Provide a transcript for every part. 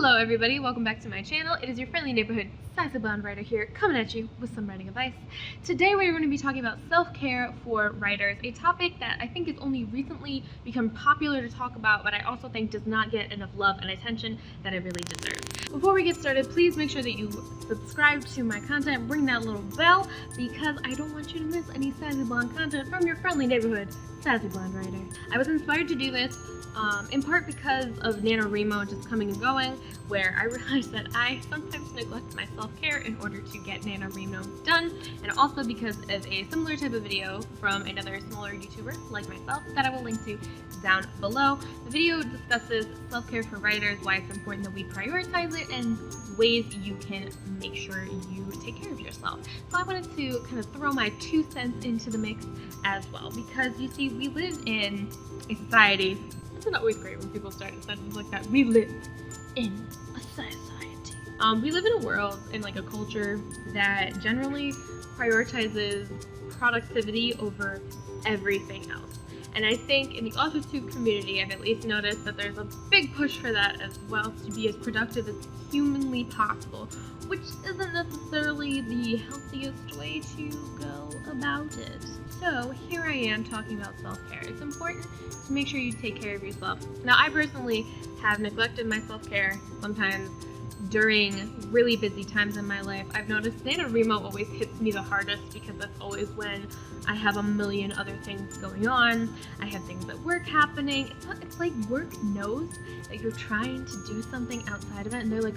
Hello everybody, welcome back to my channel. It is your friendly neighborhood sassy blonde writer here, coming at you with some writing advice. Today we're going to be talking about self-care for writers, a topic that I think has only recently become popular to talk about, but I also think does not get enough love and attention that it really deserves. Before we get started, please make sure that you subscribe to my content, ring that little bell, because I don't want you to miss any sassy blonde content from your friendly neighborhood sassy blonde writer. I was inspired to do this in part because of NaNoWriMo just coming and going, where I realized that I sometimes neglect my self-care in order to get NaNoWriMo done, and also because of a similar type of video from another smaller YouTuber like myself that I will link to down below. The video discusses self-care for writers, why it's important that we prioritize it, and ways you can make sure you take care of yourself. So I wanted to kind of throw my 2 cents into the mix as well, because you see, we live in a society. It's not always great when people start a sentence like that. We live in a society. We live in a world, in like a culture that generally prioritizes productivity over everything else. And I think in the AuthorTube community, I've at least noticed that there's a big push for that as well, to be as productive as humanly possible, which isn't necessarily the healthiest way to go about it. So here I am talking about self-care. It's important to make sure you take care of yourself. Now, I personally have neglected my self-care sometimes during really busy times in my life. I've noticed NaNoWriMo always hits me the hardest because that's always when I have a million other things going on. I have things at work happening. It's like work knows that you're trying to do something outside of it, and they're like,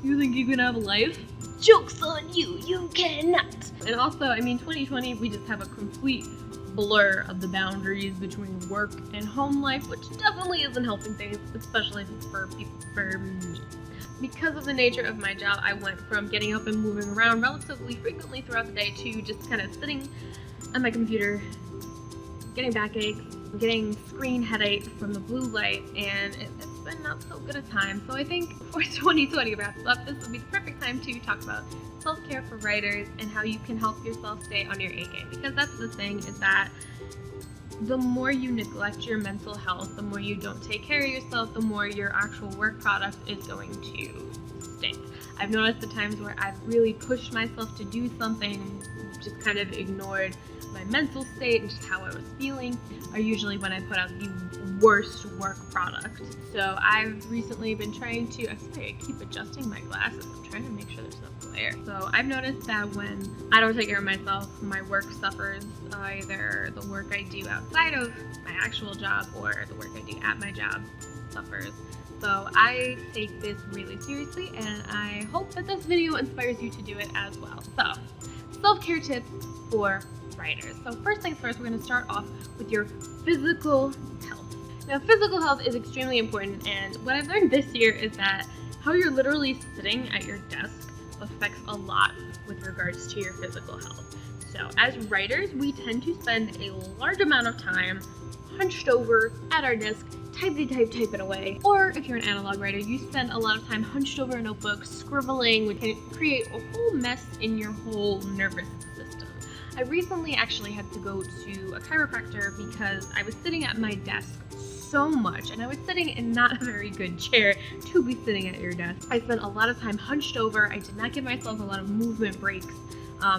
you think you can have a life? Joke's on you, you cannot. And also, I mean, 2020, we just have a complete blur of the boundaries between work and home life, which definitely isn't helping things, especially for me. Because of the nature of my job, I went from getting up and moving around relatively frequently throughout the day to just kind of sitting on my computer, getting backaches, getting screen headaches from the blue light, and it's been not so good a time. So I think before 2020 wraps up, this would be the perfect time to talk about self-care for writers and how you can help yourself stay on your A game. Because that's the thing, is that the more you neglect your mental health, the more you don't take care of yourself, the more your actual work product is going to stink. I've noticed the times where I've really pushed myself to do something, just kind of ignored my mental state and just how I was feeling, are usually when I put out the worst work product. So I've recently been trying to, I keep adjusting my glasses. I'm trying to make sure there's no glare. So I've noticed that when I don't take care of myself, my work suffers. Either the work I do outside of my actual job or the work I do at my job suffers. So I take this really seriously, and I hope that this video inspires you to do it as well. So, self-care tips for writers. So first things first, we're going to start off with your physical health. Now, physical health is extremely important, and what I've learned this year is that how you're literally sitting at your desk affects a lot with regards to your physical health. So as writers, we tend to spend a large amount of time hunched over at our desk, typing away. Or if you're an analog writer, you spend a lot of time hunched over a notebook, scribbling, which can create a whole mess in your whole nervous system. I recently actually had to go to a chiropractor because I was sitting at my desk so much, and I was sitting in not a very good chair to be sitting at your desk. I spent a lot of time hunched over. I did not give myself a lot of movement breaks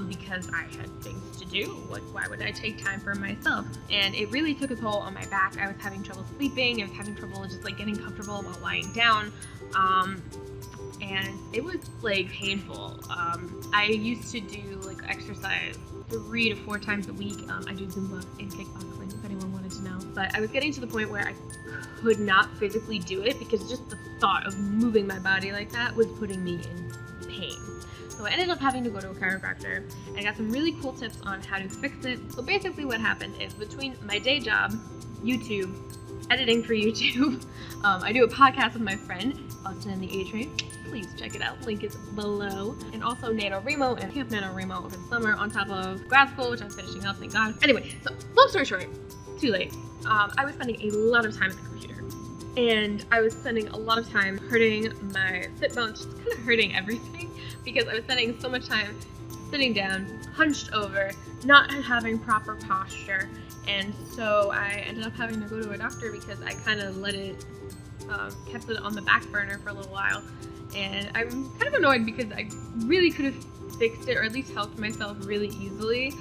because I had things to do. Why would I take time for myself? And it really took a toll on my back. I was having trouble sleeping. I was having trouble just like getting comfortable while lying down. And it was like painful. I used to do like exercise 3 to 4 times a week. I do Zumba and kickboxing, if anyone wanted to know. But I was getting to the point where I could not physically do it because just the thought of moving my body like that was putting me in pain. So I ended up having to go to a chiropractor, and I got some really cool tips on how to fix it. So basically what happened is, between my day job, YouTube, editing for YouTube, I do a podcast with my friend, Austin and the A-Train. Please check it out, link is below. And also NaNoWriMo and Camp NaNoWriMo over the summer, on top of grad school, which I'm finishing up, thank God. Anyway, so long story short, too late. I was spending a lot of time at the computer, and I was spending a lot of time hurting my sit bones, just kind of hurting everything, because I was spending so much time sitting down, hunched over, not having proper posture. And so I ended up having to go to a doctor because I kind of let it kept it on the back burner for a little while, and I'm kind of annoyed because I really could have fixed it or at least helped myself really easily.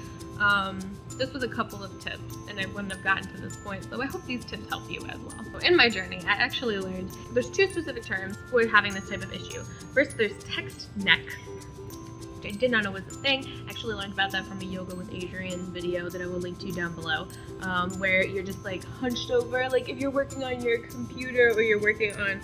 Just with a couple of tips, and I wouldn't have gotten to this point, so I hope these tips help you as well. So in my journey, I actually learned there's 2 specific terms for having this type of issue. First, there's text neck, which I did not know was a thing. I actually learned about that from a Yoga with Adrienne video that I will link to down below, where you're just like hunched over, like if you're working on your computer or you're working on,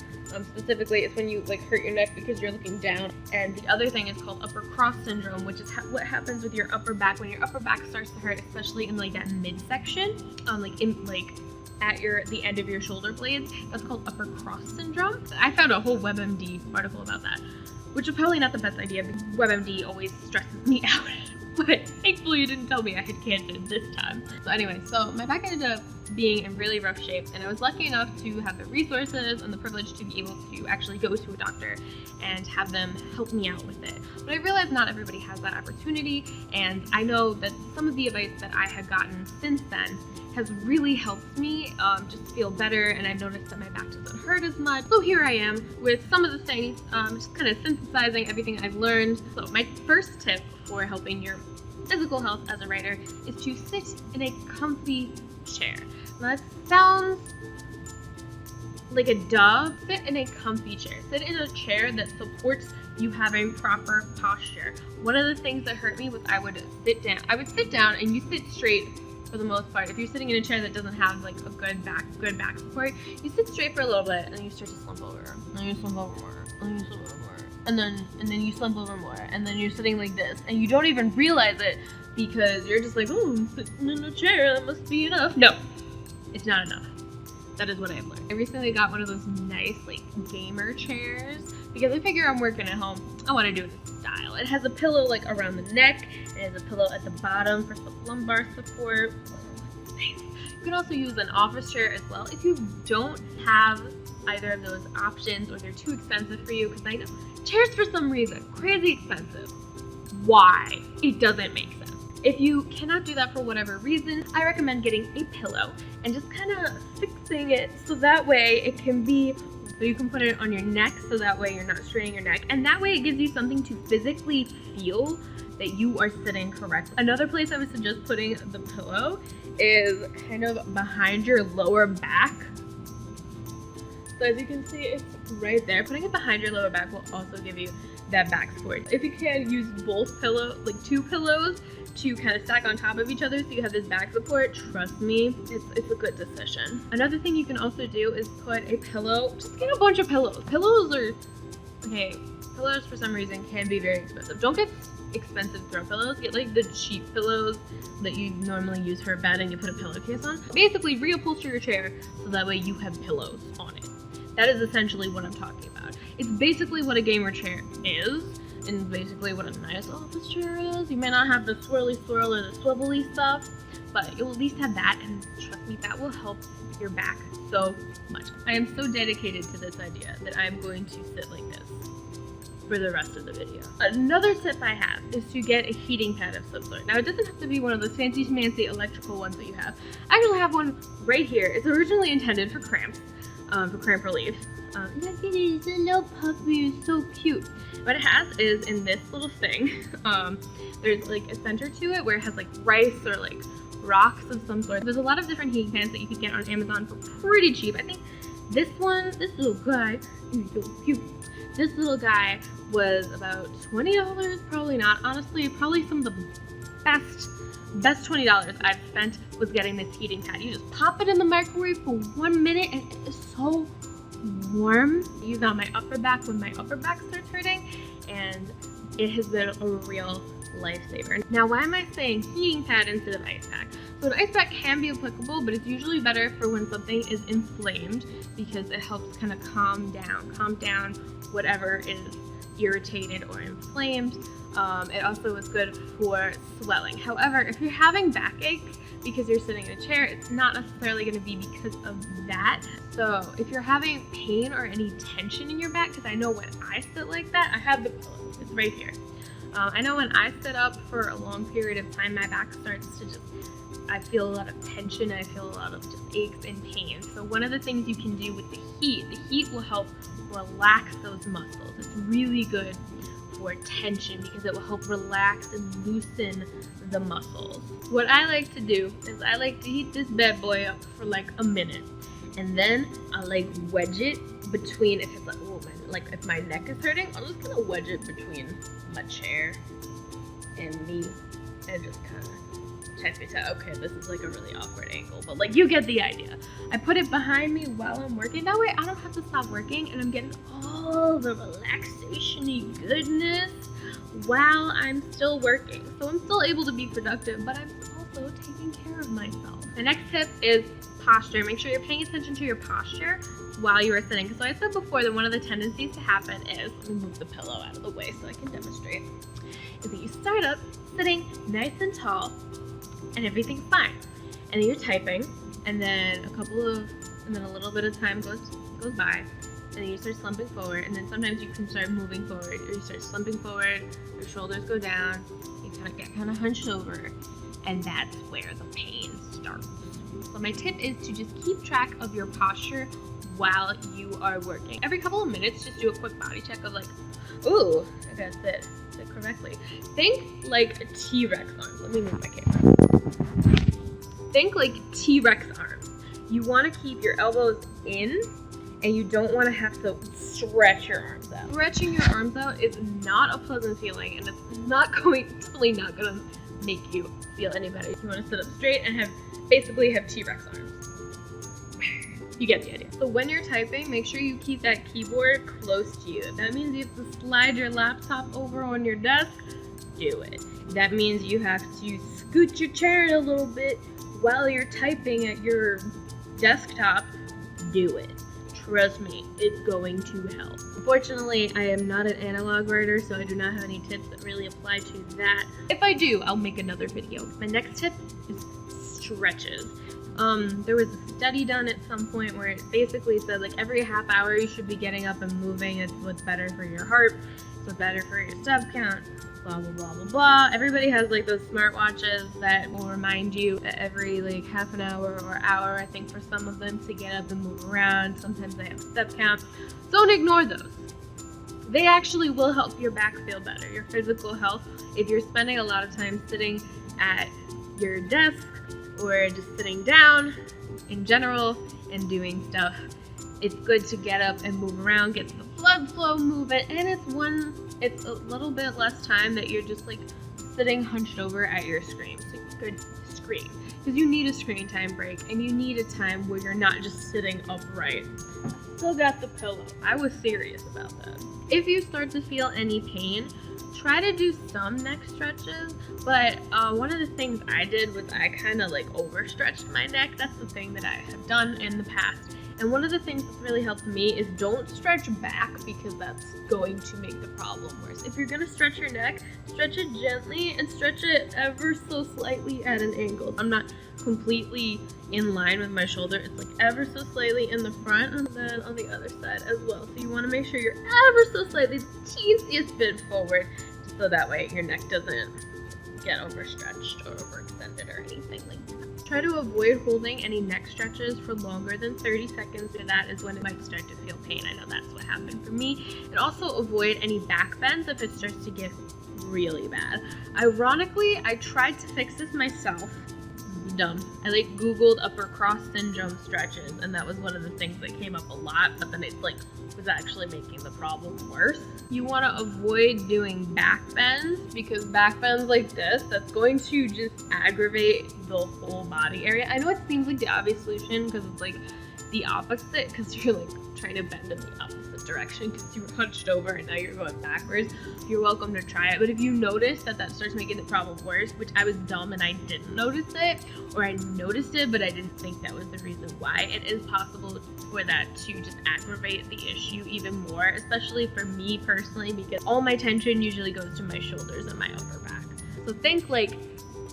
specifically, it's when you like hurt your neck because you're looking down. And the other thing is called upper cross syndrome, which is what happens with your upper back when your upper back starts to hurt, especially in like that midsection, at the end of your shoulder blades. That's called upper cross syndrome. I found a whole WebMD article about that, which is probably not the best idea because WebMD always stresses me out. But thankfully you didn't tell me I had cancer this time. So anyway, so my back ended up being in really rough shape, and I was lucky enough to have the resources and the privilege to be able to actually go to a doctor and have them help me out with it. But I realized not everybody has that opportunity, and I know that some of the advice that I had gotten since then has really helped me just feel better, and I've noticed that my back doesn't hurt as much. So here I am with some of the things, just kind of synthesizing everything I've learned. So my first tip for helping your physical health as a writer is to sit in a comfy chair. Now that sounds like a dove. Sit in a comfy chair. Sit in a chair that supports you having proper posture. One of the things that hurt me was I would sit down and you sit straight for the most part. If you're sitting in a chair that doesn't have like a good back support, you sit straight for a little bit and then you start to slump over. And you slump over more. And you slump over more. And then you slump over more. And then you're sitting like this and you don't even realize it because you're just like, oh, I'm sitting in a chair, that must be enough. No, it's not enough. That is what I've learned. I recently got one of those nice like gamer chairs because I figure I'm working at home. I want to do it in style. It has a pillow like around the neck. It has a pillow at the bottom for some lumbar support. Oh, nice. You can also use an office chair as well if you don't have either of those options or they're too expensive for you, because I know chairs for some reason crazy expensive. Why? It doesn't make sense. If you cannot do that for whatever reason, I recommend getting a pillow and just kind of fixing it so that way it can be, so you can put it on your neck so that way you're not straining your neck, and that way it gives you something to physically feel that you are sitting correctly. Another place I would suggest putting the pillow is kind of behind your lower back. So as you can see, it's right there. Putting it behind your lower back will also give you that back support. If you can, use both pillows, like 2 pillows, to kind of stack on top of each other so you have this back support. Trust me, it's a good decision. Another thing you can also do is put a pillow, just get a bunch of pillows. Pillows for some reason can be very expensive. Don't get expensive throw pillows. Get like the cheap pillows that you normally use for a bed and you put a pillowcase on. Basically reupholster your chair so that way you have pillows on it. That is essentially what I'm talking about. It's basically what a gamer chair is, and basically what a nice office chair is. You may not have the swirly swirl or the swivelly stuff, but you'll at least have that, and trust me, that will help your back so much. I am so dedicated to this idea that I'm going to sit like this for the rest of the video. Another tip I have is to get a heating pad of some sort. Now it doesn't have to be one of those fancy schmancy electrical ones that you have. I actually have one right here. It's originally intended for cramps, for cramp relief. Look at it, it's a little puppy, it's so cute. What it has is in this little thing, there's like a center to it where it has like rice or like rocks of some sort. There's a lot of different heating pads that you can get on Amazon for pretty cheap. I think this little guy, he's so cute. This little guy was about $20, probably not. Honestly, probably some of the best $20 I've spent was getting this heating pad. You just pop it in the microwave for 1 minute and it is so warm. I use it on my upper back when my upper back starts hurting, and it has been a real lifesaver. Now, why am I saying heating pad instead of ice pack? So an ice pack can be applicable, but it's usually better for when something is inflamed because it helps kind of calm down whatever is irritated or inflamed. It also is good for swelling. However, if you're having backaches because you're sitting in a chair, it's not necessarily going to be because of that. So if you're having pain or any tension in your back, because I know when I sit like that, I have the pillow, it's right here. I know when I sit up for a long period of time, my back starts to just I feel a lot of tension, I feel a lot of just aches and pains. So one of the things you can do with the heat will help relax those muscles. It's really good for tension because it will help relax and loosen the muscles. What I like to do is I like to heat this bad boy up for like a minute, and then I like wedge it between, if it's like, oh man, like if my neck is hurting, I'm just gonna wedge it between my chair and me and just kind of type it out. Okay, this is like a really awkward angle, but like you get the idea. I put it behind me while I'm working. That way I don't have to stop working and I'm getting all the relaxation-y goodness while I'm still working. So I'm still able to be productive, but I'm also taking care of myself. The next tip is posture. Make sure you're paying attention to your posture while you are sitting. So I said before that one of the tendencies to happen is, let me move the pillow out of the way so I can demonstrate, is that you start up sitting nice and tall and everything's fine. And then you're typing, and then a little bit of time goes by, and then you start slumping forward, and then sometimes you can start moving forward, or you start slumping forward, your shoulders go down, you get kind of hunched over, and that's where the pain starts. So my tip is to just keep track of your posture while you are working. Every couple of minutes, just do a quick body check of like, ooh, I gotta sit correctly. Think like a T-Rex arms. Let me move my camera. Think like T-Rex arms. You want to keep your elbows in, and you don't want to have to stretch your arms out. Stretching your arms out is not a pleasant feeling, and it's definitely not gonna make you feel any better. You want to sit up straight and basically have T-Rex arms. You get the idea. So when you're typing, make sure you keep that keyboard close to you. If that means you have to slide your laptop over on your desk, do it. If that means you have to scoot your chair in a little bit while you're typing at your desktop, do it. Trust me, it's going to help. Unfortunately, I am not an analog writer, so I do not have any tips that really apply to that. If I do, I'll make another video. My next tip is stretches. There was a study done at some point where it basically said like every half hour you should be getting up and moving. It's what's better for your heart, it's what's better for your step count, blah, blah, blah, blah, blah. Everybody has like those smartwatches that will remind you every like half an hour or hour, I think for some of them, to get up and move around. Sometimes they have step count. Don't ignore those. They actually will help your back feel better, your physical health. If you're spending a lot of time sitting at your desk or just sitting down in general and doing stuff, it's good to get up and move around, get the blood flow moving, and it's a little bit less time that you're just like sitting hunched over at your screen. So it's good to screen, because you need a screen time break and you need a time where you're not just sitting upright. Still got the pillow. I was serious about that. If you start to feel any pain, try to do some neck stretches, but one of the things I did was I kind of like overstretched my neck. That's the thing that I have done in the past. And one of the things that's really helped me is don't stretch back, because that's going to make the problem worse. If you're gonna stretch your neck, stretch it gently and stretch it ever so slightly at an angle. I'm not completely in line with my shoulder. It's like ever so slightly in the front and then on the other side as well. So you want to make sure you're ever so slightly the teeniest bit forward, just so that way your neck doesn't get overstretched or overextended or anything like that. Try to avoid holding any neck stretches for longer than 30 seconds. That is when it might start to feel pain. I know that's what happened for me. And also avoid any back bends if it starts to get really bad. Ironically, I tried to fix this myself. Dumb. I like Googled upper cross syndrome stretches, and that was one of the things that came up a lot, but then it like was actually making the problem worse. You want to avoid doing back bends, because back bends like this, that's going to just aggravate the whole body area. I know it seems like the obvious solution because it's like the opposite, because you're like trying to bend in the opposite direction because you were hunched over and now you're going backwards. You're welcome to try it, but if you notice that starts making the problem worse, which I was dumb and I didn't notice it, or I noticed it but I didn't think that was the reason why, it is possible for that to just aggravate the issue even more, especially for me personally, because all my tension usually goes to my shoulders and my upper back. So think like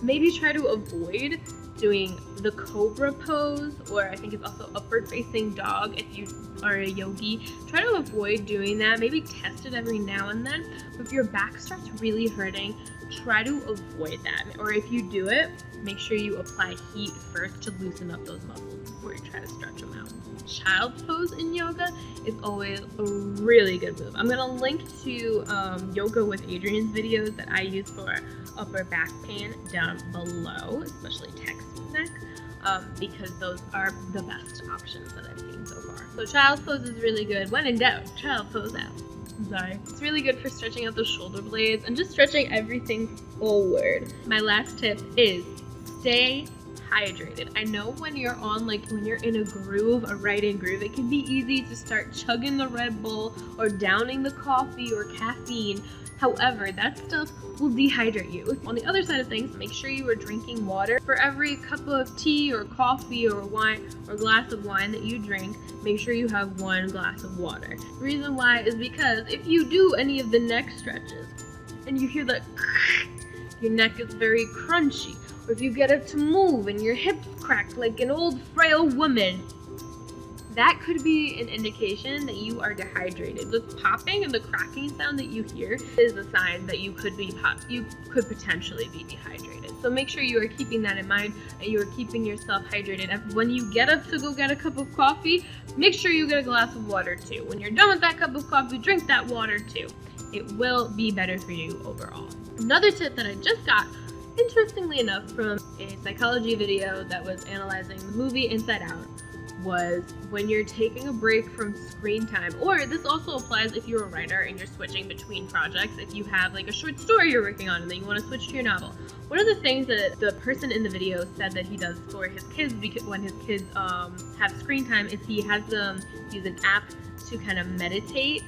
maybe try to avoid doing the cobra pose, or I think it's also upward facing dog if you are a yogi. Try to avoid doing that. Maybe test it every now and then. But if your back starts really hurting, try to avoid that. Or if you do it, make sure you apply heat first to loosen up those muscles before you try to stretch them out. Child's pose in yoga is always a really good move. I'm gonna link to Yoga with Adrienne's videos that I use for upper back pain down below, especially text neck, because those are the best options that I've seen so far. So child's pose is really good. When in doubt, child pose out. Sorry. It's really good for stretching out the shoulder blades and just stretching everything forward. My last tip is stay hydrated. I know when you're in a groove, a writing groove, it can be easy to start chugging the Red Bull or downing the coffee or caffeine. However, that stuff will dehydrate you. On the other side of things, make sure you are drinking water. For every cup of tea or coffee or wine or glass of wine that you drink, make sure you have 1 glass of water. The reason why is because if you do any of the neck stretches and you hear that your neck is very crunchy, or if you get up to move and your hips crack like an old frail woman, that could be an indication that you are dehydrated. The popping and the cracking sound that you hear is a sign that you could potentially be dehydrated. So make sure you are keeping that in mind and you are keeping yourself hydrated. When you get up to go get a cup of coffee, make sure you get a glass of water too. When you're done with that cup of coffee, drink that water too. It will be better for you overall. Another tip that I just got, interestingly enough, from a psychology video that was analyzing the movie Inside Out, was when you're taking a break from screen time, or this also applies if you're a writer and you're switching between projects. If you have like a short story you're working on and then you want to switch to your novel, one of the things that the person in the video said that he does for his kids, because when his kids have screen time, is he has them use an app to kind of meditate.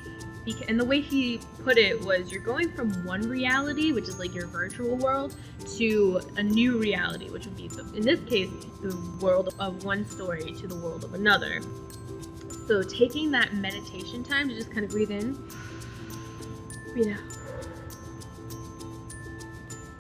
And the way he put it was, you're going from one reality, which is like your virtual world, to a new reality, which would be, in this case, the world of one story to the world of another. So taking that meditation time to just kind of breathe in, breathe out.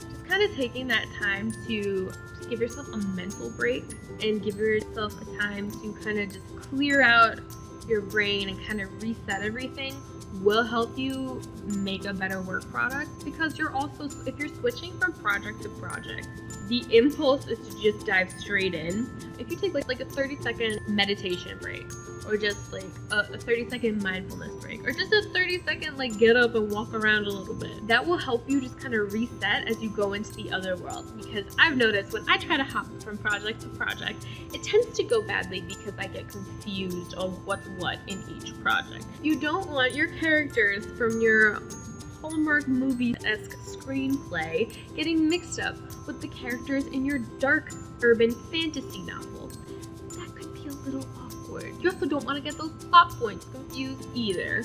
Just kind of taking that time to just give yourself a mental break and give yourself a time to kind of just clear out your brain and kind of reset everything will help you make a better work product, because you're also, if you're switching from project to project, the impulse is to just dive straight in. If you take like a 30-second meditation break, or just like a 30-second mindfulness break, or just a 30-second like get up and walk around a little bit, that will help you just kind of reset as you go into the other world. Because I've noticed when I try to hop from project to project, it tends to go badly because I get confused on what's what in each project. You don't want your characters from your Hallmark movie-esque screenplay getting mixed up with the characters in your dark urban fantasy novel. That could be a little awkward. You also don't want to get those plot points confused either.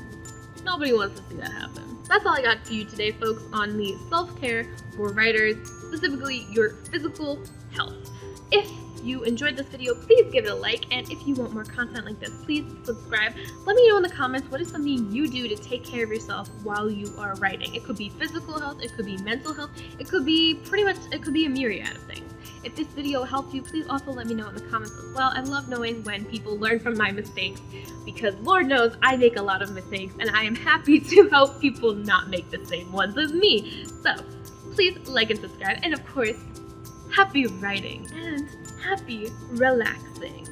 Nobody wants to see that happen. That's all I got for you today, folks, on the self-care for writers, specifically your physical health. If you enjoyed this video, please give it a like, and if you want more content like this, please subscribe. Let me know in the comments what is something you do to take care of yourself while you are writing. It could be physical health, it could be mental health, it could be a myriad of things. If this video helped you, please also let me know in the comments as well. I love knowing when people learn from my mistakes, because Lord knows I make a lot of mistakes, and I am happy to help people not make the same ones as me. So please like and subscribe, and of course, happy writing and happy relaxing.